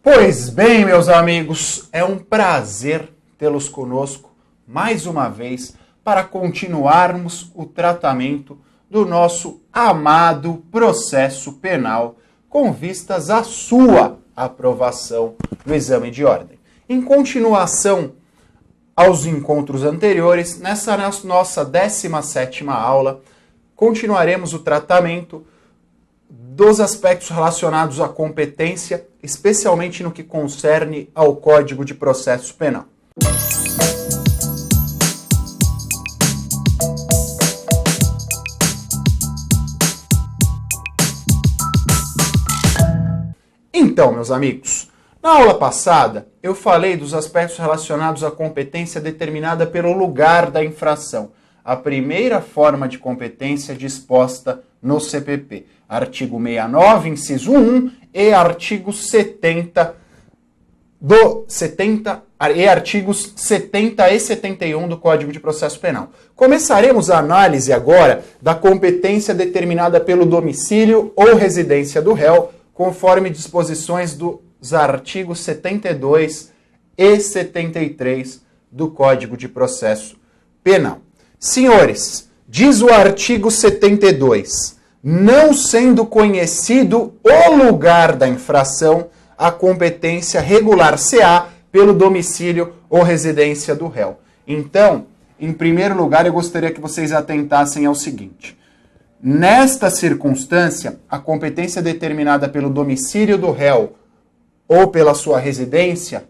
Pois bem, meus amigos, é um prazer tê-los conosco mais uma vez para continuarmos o tratamento do nosso amado processo penal com vistas à sua aprovação no exame de ordem. Em continuação aos encontros anteriores, nessa nossa 17ª aula, continuaremos o tratamento dos aspectos relacionados à competência, especialmente no que concerne ao Código de Processo Penal. Então, meus amigos, na aula passada eu falei dos aspectos relacionados à competência determinada pelo lugar da infração, a primeira forma de competência disposta no CPP, artigo 69, inciso 1 e artigo 70 e artigos 70 e 71 do Código de Processo Penal. Começaremos a análise agora da competência determinada pelo domicílio ou residência do réu, conforme disposições dos artigos 72 e 73 do Código de Processo Penal. Senhores, diz o artigo 72, não sendo conhecido o lugar da infração, a competência regular-se-á pelo domicílio ou residência do réu. Então, em primeiro lugar, eu gostaria que vocês atentassem ao seguinte. Nesta circunstância, a competência determinada pelo domicílio do réu ou pela sua residência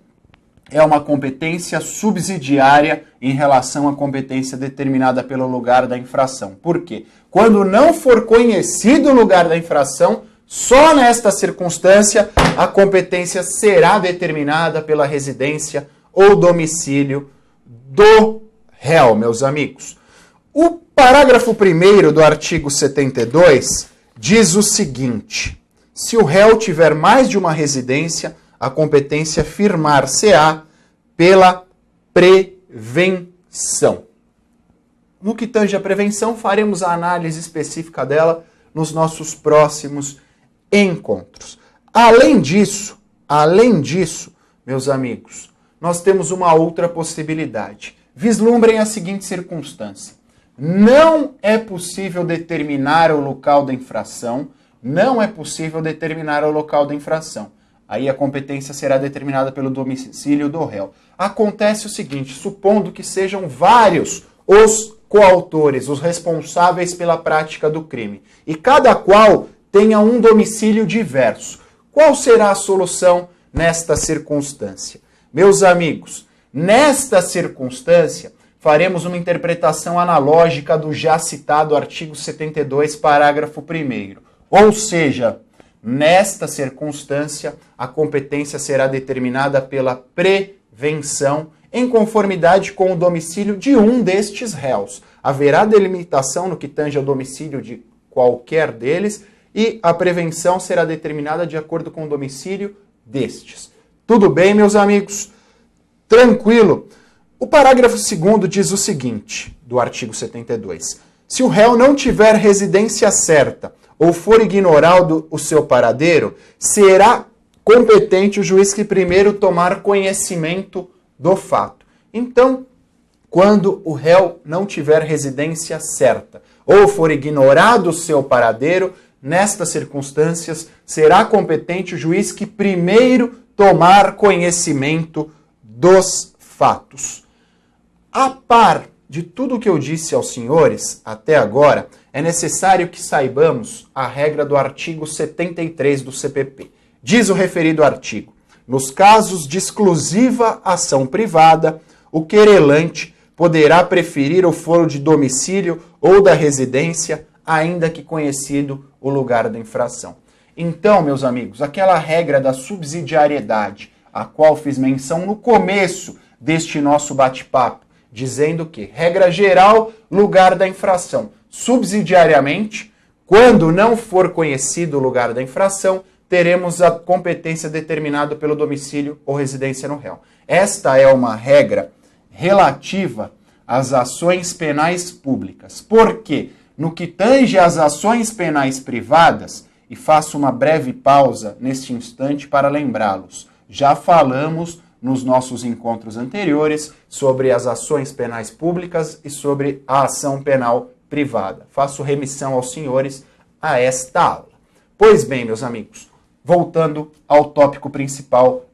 é uma competência subsidiária em relação à competência determinada pelo lugar da infração. Por quê? Quando não for conhecido o lugar da infração, só nesta circunstância a competência será determinada pela residência ou domicílio do réu, meus amigos. O parágrafo 1º do artigo 72 diz o seguinte: se o réu tiver mais de uma residência, a competência firmar-se-á pela prevenção. No que tange à prevenção, faremos a análise específica dela nos nossos próximos encontros. Além disso, meus amigos, nós temos uma outra possibilidade. Vislumbrem a seguinte circunstância. Não é possível determinar o local da infração, Aí a competência será determinada pelo domicílio do réu. Acontece o seguinte, supondo que sejam vários os coautores, os responsáveis pela prática do crime, e cada qual tenha um domicílio diverso. Qual será a solução nesta circunstância? Meus amigos, nesta circunstância, faremos uma interpretação analógica do já citado artigo 72, parágrafo 1º. Ou seja, nesta circunstância, a competência será determinada pela prevenção em conformidade com o domicílio de um destes réus. Haverá delimitação no que tange ao domicílio de qualquer deles e a prevenção será determinada de acordo com o domicílio destes. Tudo bem, meus amigos? Tranquilo? O parágrafo 2º diz o seguinte, do artigo 72. Se o réu não tiver residência certa ou for ignorado o seu paradeiro, será competente o juiz que primeiro tomar conhecimento do fato. Então, quando o réu não tiver residência certa ou for ignorado o seu paradeiro, nestas circunstâncias, será competente o juiz que primeiro tomar conhecimento dos fatos. A par de tudo o que eu disse aos senhores até agora, é necessário que saibamos a regra do artigo 73 do CPP. Diz o referido artigo: nos casos de exclusiva ação privada, o querelante poderá preferir o foro de domicílio ou da residência, ainda que conhecido o lugar da infração. Então, meus amigos, aquela regra da subsidiariedade, a qual fiz menção no começo deste nosso bate-papo, dizendo que, regra geral, lugar da infração. Subsidiariamente, quando não for conhecido o lugar da infração, teremos a competência determinada pelo domicílio ou residência no réu. Esta é uma regra relativa às ações penais públicas. Por quê? No que tange às ações penais privadas, e faço uma breve pausa neste instante para lembrá-los, Já falamos nos nossos encontros anteriores sobre as ações penais públicas e sobre a ação penal privada. Faço remissão aos senhores a esta aula. Pois bem, meus amigos, voltando ao tópico principal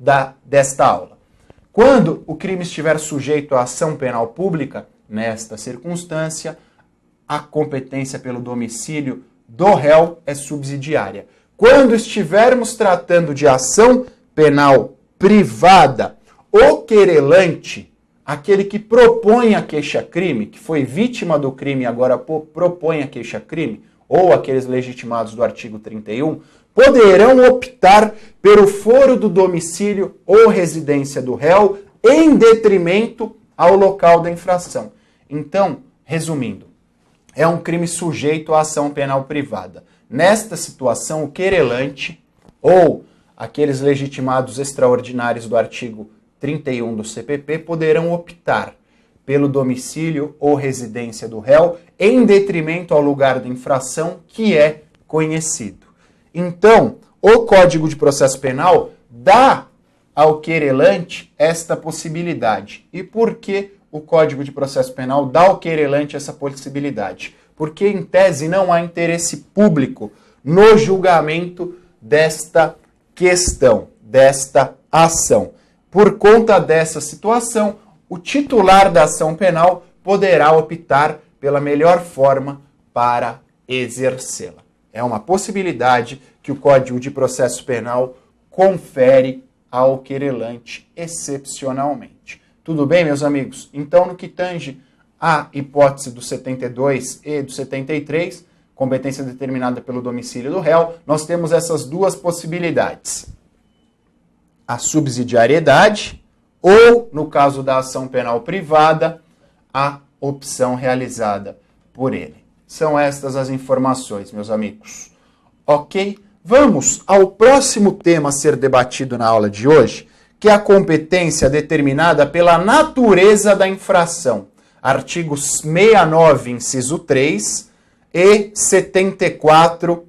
desta aula. Quando o crime estiver sujeito à ação penal pública, nesta circunstância, a competência pelo domicílio do réu é subsidiária. Quando estivermos tratando de ação penal privada, o querelante, aquele que propõe a queixa-crime, que foi vítima do crime e agora propõe a queixa-crime, ou aqueles legitimados do artigo 31, poderão optar pelo foro do domicílio ou residência do réu em detrimento ao local da infração. Então, resumindo, é um crime sujeito à ação penal privada. Nesta situação, o querelante ou aqueles legitimados extraordinários do artigo 31 do CPP poderão optar pelo domicílio ou residência do réu em detrimento ao lugar da infração que é conhecido. Então, o Código de Processo Penal dá ao querelante esta possibilidade. E por que o Código de Processo Penal dá ao querelante essa possibilidade? Porque, em tese, não há interesse público no julgamento desta questão, desta ação. Por conta dessa situação, o titular da ação penal poderá optar pela melhor forma para exercê-la. É uma possibilidade que o Código de Processo Penal confere ao querelante excepcionalmente. Tudo bem, meus amigos? Então, no que tange à hipótese do 72 e do 73, competência determinada pelo domicílio do réu, nós temos essas duas possibilidades. A subsidiariedade ou, no caso da ação penal privada, a opção realizada por ele. São estas as informações, meus amigos. Ok? Vamos ao próximo tema a ser debatido na aula de hoje, que é a competência determinada pela natureza da infração. Artigos 69, inciso 3 e 74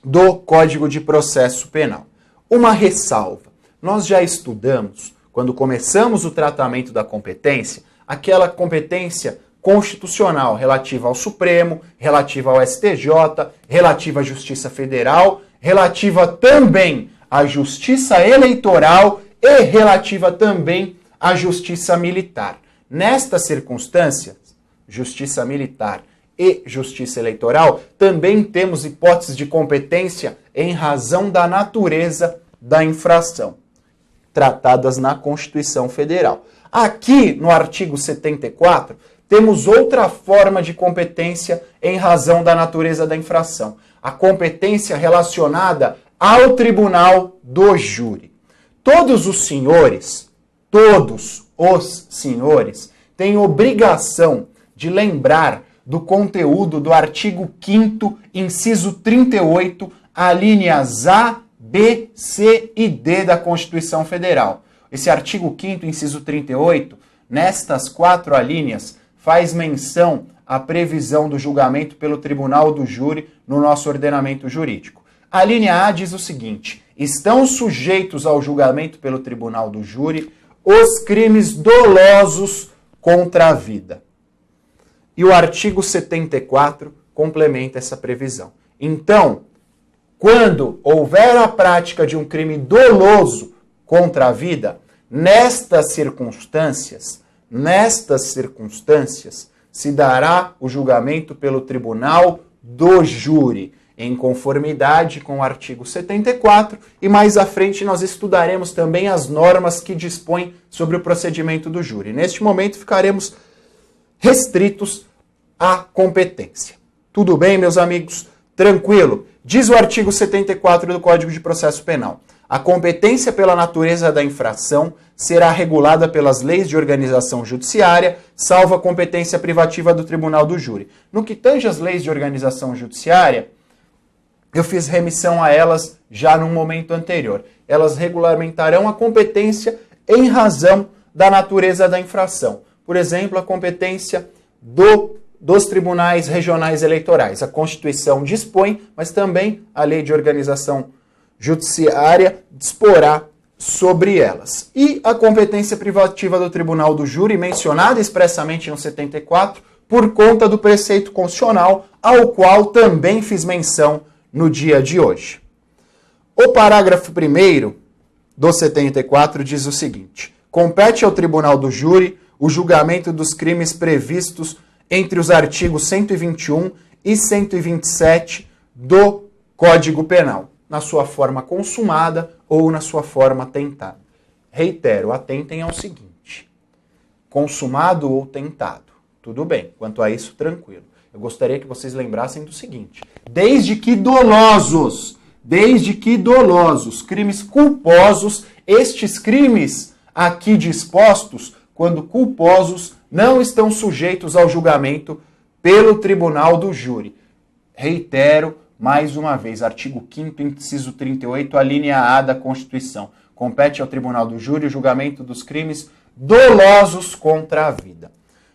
do Código de Processo Penal. Uma ressalva. Nós já estudamos, quando começamos o tratamento da competência, aquela competência constitucional relativa ao Supremo, relativa ao STJ, relativa à Justiça Federal, relativa também à Justiça Eleitoral e relativa também à Justiça Militar. Nestas circunstâncias, Justiça Militar e Justiça Eleitoral, também temos hipóteses de competência em razão da natureza da infração, tratadas na Constituição Federal. Aqui, no artigo 74, temos outra forma de competência em razão da natureza da infração. A competência relacionada ao tribunal do júri. Todos os senhores têm obrigação de lembrar do conteúdo do artigo 5º, inciso 38, alíneas A, B, C e D da Constituição Federal. Esse artigo 5º, inciso 38, nestas 4 alíneas, faz menção à previsão do julgamento pelo tribunal do júri no nosso ordenamento jurídico. A linha A diz o seguinte: estão sujeitos ao julgamento pelo tribunal do júri os crimes dolosos contra a vida. E o artigo 74 complementa essa previsão. Então, quando houver a prática de um crime doloso contra a vida, nestas circunstâncias, se dará o julgamento pelo tribunal do júri, em conformidade com o artigo 74, e mais à frente nós estudaremos também as normas que dispõem sobre o procedimento do júri. Neste momento ficaremos restritos à competência. Tudo bem, meus amigos? Tranquilo? Diz o artigo 74 do Código de Processo Penal: a competência pela natureza da infração será regulada pelas leis de organização judiciária, salvo a competência privativa do tribunal do júri. No que tange às leis de organização judiciária, eu fiz remissão a elas já num momento anterior. Elas regulamentarão a competência em razão da natureza da infração. Por exemplo, a competência dos tribunais regionais eleitorais. A Constituição dispõe, mas também a lei de organização judiciária disporá sobre elas. E a competência privativa do tribunal do júri, mencionada expressamente no 74, por conta do preceito constitucional, ao qual também fiz menção no dia de hoje. O parágrafo 1º do 74 diz o seguinte: compete ao tribunal do júri o julgamento dos crimes previstos entre os artigos 121 e 127 do Código Penal, na sua forma consumada ou na sua forma tentada. Reitero, atentem ao seguinte: consumado ou tentado. Tudo bem, quanto a isso, tranquilo. Eu gostaria que vocês lembrassem do seguinte: desde que dolosos, crimes culposos, estes crimes aqui dispostos, quando culposos, não estão sujeitos ao julgamento pelo tribunal do júri. Reitero, mais uma vez, artigo 5º, inciso 38, a linha A da Constituição. Compete ao tribunal do júri o julgamento dos crimes dolosos contra a vida.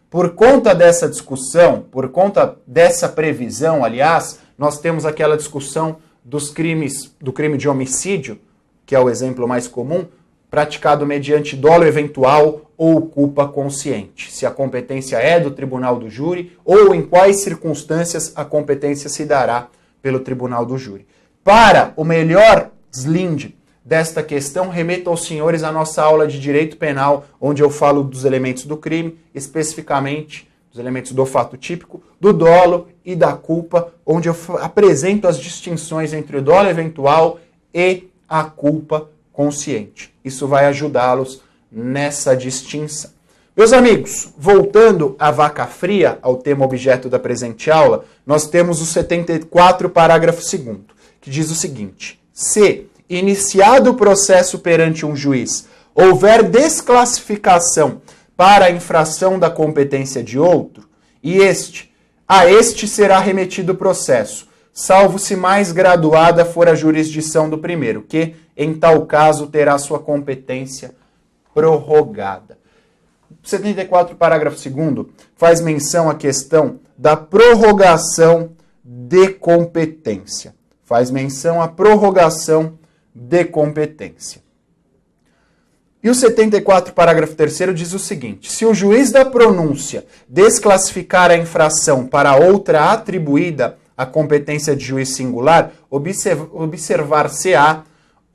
Por conta dessa discussão, por conta dessa previsão, aliás, nós temos aquela discussão dos crimes, do crime de homicídio, que é o exemplo mais comum, praticado mediante dolo eventual ou culpa consciente. Se a competência é do tribunal do júri ou em quais circunstâncias a competência se dará pelo tribunal do júri. Para o melhor deslinde desta questão, remeto aos senhores a nossa aula de direito penal, onde eu falo dos elementos do crime, especificamente dos elementos do fato típico, do dolo e da culpa, onde eu apresento as distinções entre o dolo eventual e a culpa consciente. Isso vai ajudá-los nessa distinção. Meus amigos, voltando à vaca fria, ao tema objeto da presente aula, nós temos o 74, parágrafo 2º, que diz o seguinte: se, iniciado o processo perante um juiz, houver desclassificação para a infração da competência de outro, e a este será remetido o processo, salvo se mais graduada for a jurisdição do primeiro, que, em tal caso, terá sua competência prorrogada. 74, parágrafo 2º, faz menção à questão da prorrogação de competência. Faz menção à prorrogação de competência. E o 74, parágrafo 3º, diz o seguinte: se o juiz da pronúncia desclassificar a infração para outra atribuída à competência de juiz singular, observar-se-á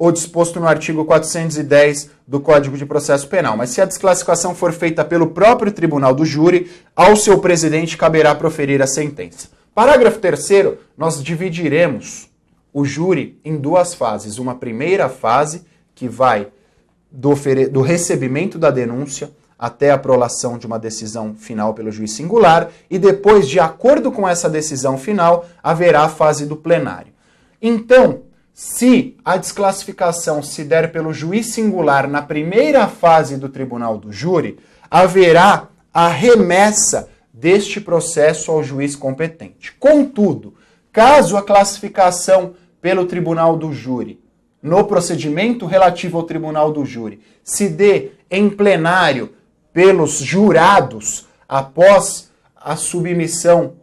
o disposto no artigo 410 do Código de Processo Penal. Mas se a desclassificação for feita pelo próprio tribunal do júri, ao seu presidente caberá proferir a sentença. Parágrafo 3º, nós dividiremos o júri em duas fases. Uma primeira fase, que vai do recebimento da denúncia até a prolação de uma decisão final pelo juiz singular, e depois, de acordo com essa decisão final, haverá a fase do plenário. Então, se a desclassificação se der pelo juiz singular na primeira fase do tribunal do júri, haverá a remessa deste processo ao juiz competente. Contudo, caso a classificação pelo tribunal do júri, no procedimento relativo ao tribunal do júri, se dê em plenário pelos jurados, após a submissão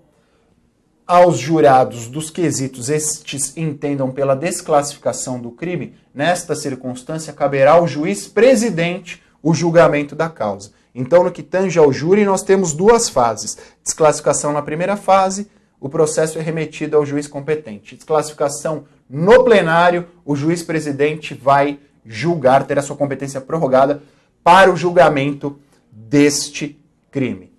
aos jurados dos quesitos estes entendam pela desclassificação do crime, nesta circunstância caberá ao juiz presidente o julgamento da causa. Então, no que tange ao júri, nós temos duas fases. Desclassificação na primeira fase, o processo é remetido ao juiz competente. Desclassificação no plenário, o juiz presidente vai julgar, ter a sua competência prorrogada para o julgamento deste crime.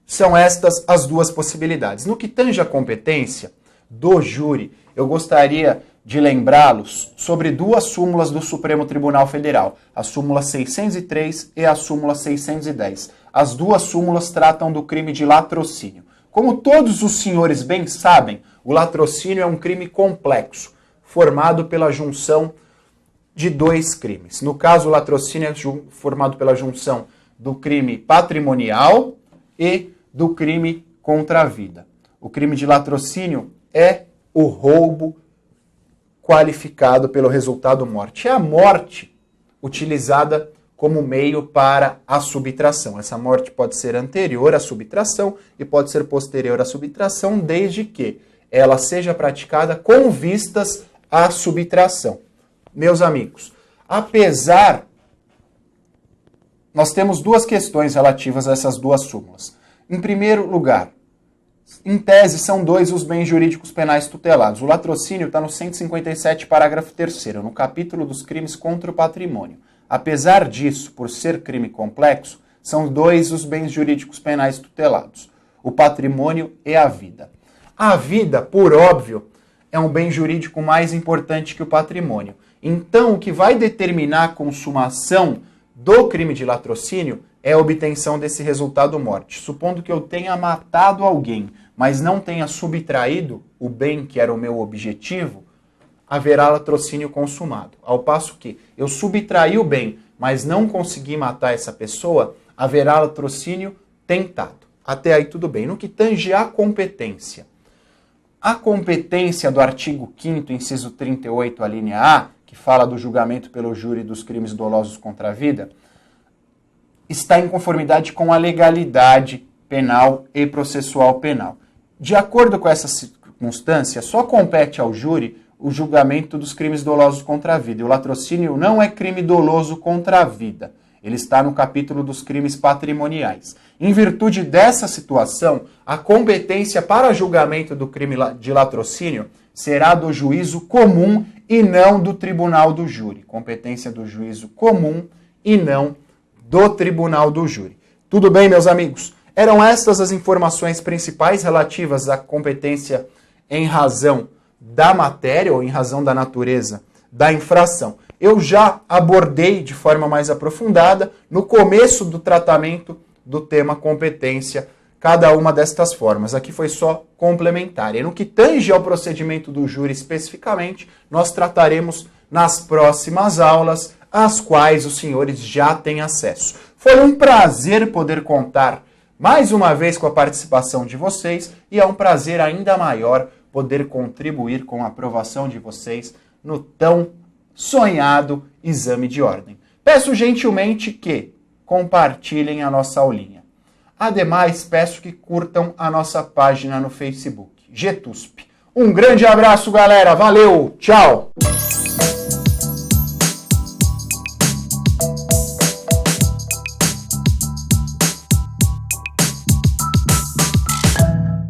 São estas as duas possibilidades. No que tange à competência do júri, eu gostaria de lembrá-los sobre duas súmulas do Supremo Tribunal Federal, a súmula 603 e a súmula 610. As duas súmulas tratam do crime de latrocínio. Como todos os senhores bem sabem, o latrocínio é um crime complexo, formado pela junção de dois crimes. No caso, o latrocínio é formado pela junção do crime patrimonial e do crime contra a vida. O crime de latrocínio é o roubo qualificado pelo resultado morte. É a morte utilizada como meio para a subtração. Essa morte pode ser anterior à subtração e pode ser posterior à subtração, desde que ela seja praticada com vistas à subtração. Meus amigos, Nós temos duas questões relativas a essas duas súmulas. Em primeiro lugar, em tese, são 2 os bens jurídicos penais tutelados. O latrocínio está no 157, parágrafo 3º, no capítulo dos crimes contra o patrimônio. Apesar disso, por ser crime complexo, são 2 os bens jurídicos penais tutelados: o patrimônio e a vida. A vida, por óbvio, é um bem jurídico mais importante que o patrimônio. Então, o que vai determinar a consumação do crime de latrocínio é a obtenção desse resultado morte. Supondo que eu tenha matado alguém, mas não tenha subtraído o bem que era o meu objetivo, haverá latrocínio consumado. Ao passo que eu subtraí o bem, mas não consegui matar essa pessoa, haverá latrocínio tentado. Até aí tudo bem. No que tange à competência. A competência do artigo 5º, inciso 38, a linha A, que fala do julgamento pelo júri dos crimes dolosos contra a vida, está em conformidade com a legalidade penal e processual penal. De acordo com essa circunstância, só compete ao júri o julgamento dos crimes dolosos contra a vida. E o latrocínio não é crime doloso contra a vida. Ele está no capítulo dos crimes patrimoniais. Em virtude dessa situação, a competência para julgamento do crime de latrocínio será do juízo comum e não do tribunal do júri. Competência do juízo comum e não do tribunal do júri. Tudo bem, meus amigos? Eram estas as informações principais relativas à competência em razão da matéria ou em razão da natureza da infração. Eu já abordei de forma mais aprofundada no começo do tratamento do tema competência cada uma destas formas. Aqui foi só complementar. E no que tange ao procedimento do júri especificamente, nós trataremos nas próximas aulas, às quais os senhores já têm acesso. Foi um prazer poder contar mais uma vez com a participação de vocês e é um prazer ainda maior poder contribuir com a aprovação de vocês no tão sonhado exame de ordem. Peço gentilmente que compartilhem a nossa aulinha. Ademais, peço que curtam a nossa página no Facebook, GTUSP. Um grande abraço, galera. Valeu, tchau!